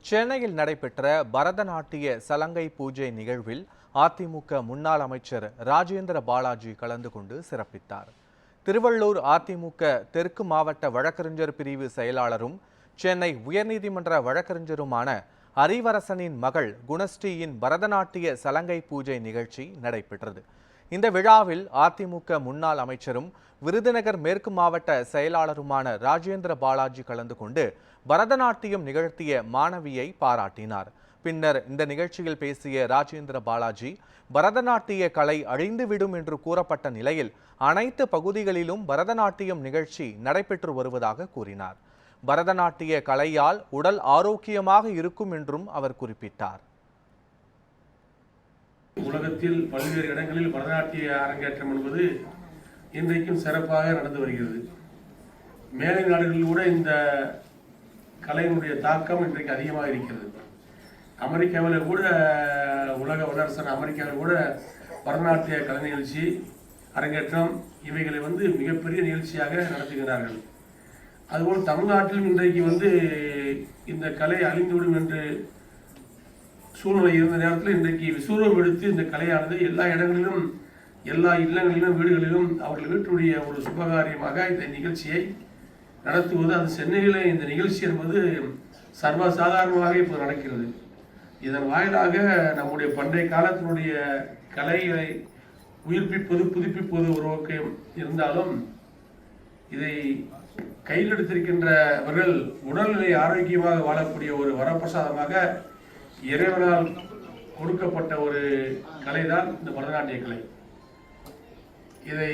சென்னையில் நடைபெற்ற பரதநாட்டிய சலங்கை பூஜை நிகழ்வில் அதிமுக முன்னாள் அமைச்சர் ராஜேந்திர பாலாஜி கலந்து கொண்டு சிறப்பித்தார். திருவள்ளூர் அதிமுக தெற்கு மாவட்ட வழக்கறிஞர் பிரிவு செயலாளரும் சென்னை உயர்நீதிமன்ற வழக்கறிஞருமான அரிவரசனின் மகள் குணஸ்ரீயின் பரதநாட்டிய சலங்கை பூஜை நிகழ்ச்சி நடைபெற்றது. இந்த விழாவில் அதிமுக முன்னாள் அமைச்சரும் விருதுநகர் மேற்கு மாவட்ட செயலாளருமான ராஜேந்திர பாலாஜி கலந்து கொண்டு பரதநாட்டியம் நிகழ்த்திய மாணவியை பாராட்டினார். பின்னர் இந்த நிகழ்ச்சியில் பேசிய ராஜேந்திர பாலாஜி, பரதநாட்டிய கலை அழிந்துவிடும் என்று கூறப்பட்ட நிலையில் அனைத்து பகுதிகளிலும் பரதநாட்டியம் நிகழ்ச்சி நடைபெற்று வருவதாக கூறினார். பரதநாட்டிய கலையால் உடல் ஆரோக்கியமாக இருக்கும் என்றும் அவர் குறிப்பிட்டார். உலகத்தில் பல்வேறு இடங்களில் பரதநாட்டிய அரங்கேற்றம் என்பது இன்றைக்கும் சிறப்பாக நடந்து வருகிறது. மேலை நாடுகளில் கூட இந்த கலையினுடைய தாக்கம் இன்றைக்கு அதிகமாக இருக்கிறது. அமெரிக்காவில் கூட உலக வல்லரசன் அமெரிக்காவில் கூட பரதநாட்டிய கலை நிகழ்ச்சி அரங்கேற்றம் இவைகளை மிகப்பெரிய நிகழ்ச்சியாக நடத்துகிறார்கள். அதுபோல் தமிழ்நாட்டிலும் இன்றைக்கு இந்த கலை அழிந்துவிடும் என்று சூழ்நிலை இருந்த நேரத்தில் இன்றைக்கு விஸ்வரூபம் எடுத்து இந்த கலையானது எல்லா இடங்களிலும், எல்லா இல்லங்களிலும், வீடுகளிலும் அவர்கள் வீட்டுடைய ஒரு சுபகாரியமாக இந்த நிகழ்ச்சியை நடத்துவது, அது சென்னையிலே இந்த நிகழ்ச்சி என்பது சர்வசாதாரணமாக இப்போது நடக்கிறது. இதன் வாயிலாக நம்முடைய பண்டைய காலத்தினுடைய கலைகளை உயிர்ப்பிப்பது, புதுப்பிப்பது ஒரு நோக்கம் இருந்தாலும், இதை கையில் எடுத்திருக்கின்றவர்கள் உடல்நிலை ஆரோக்கியமாக வாழக்கூடிய ஒரு வரப்பிரசாதமாக இறைவனால் கொடுக்கப்பட்ட ஒரு கலைதான் இந்த பரதநாட்டிய கலை. இதை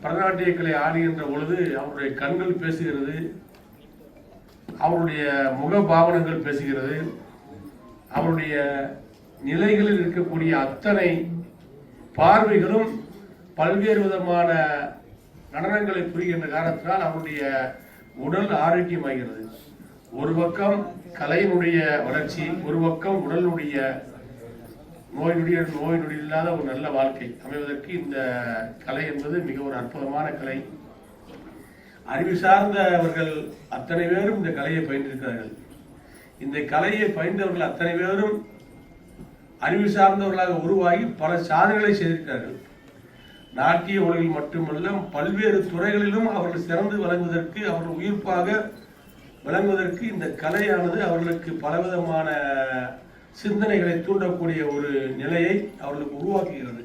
பரதநாட்டிய கலை ஆடுகின்ற பொழுது அவருடைய கண்கள் பேசுகிறது, அவருடைய முக பாவனங்கள் பேசுகிறது, அவருடைய நிலைகளில் இருக்கக்கூடிய அத்தனை பார்வைகளும் பல்வேறு விதமான நடனங்களை புரிகின்ற காரணத்தினால் அவருடைய உடல் ஆரோக்கியமாகிறது. ஒரு பக்கம் கலையினுடைய வளர்ச்சி, ஒரு பக்கம் உடலுடைய நோய் நொடி இல்லாத ஒரு நல்ல வாழ்க்கை அமைவதற்கு இந்த கலை என்பது மிக ஒரு அற்புதமான கலை. அறிவு சார்ந்தவர்கள் அத்தனை பேரும் இந்த கலையை பயின்றிருக்கிறார்கள். இந்த கலையை பயின்றவர்கள் அத்தனை பேரும் அறிவு சார்ந்தவர்களாக உருவாகி பல சாதனைகளை செய்திருக்கிறார்கள். நாட்டிய உலகில் மட்டுமல்ல, பல்வேறு துறைகளிலும் அவர்கள் சிறந்து விளங்குவதற்கு, அவர்கள் உயிர்ப்பாக விளங்குவதற்கு இந்த கலையானது அவர்களுக்கு பலவிதமான சிந்தனைகளை தூண்டக்கூடிய ஒரு நிலையை அவர்களுக்கு உருவாக்குகிறது.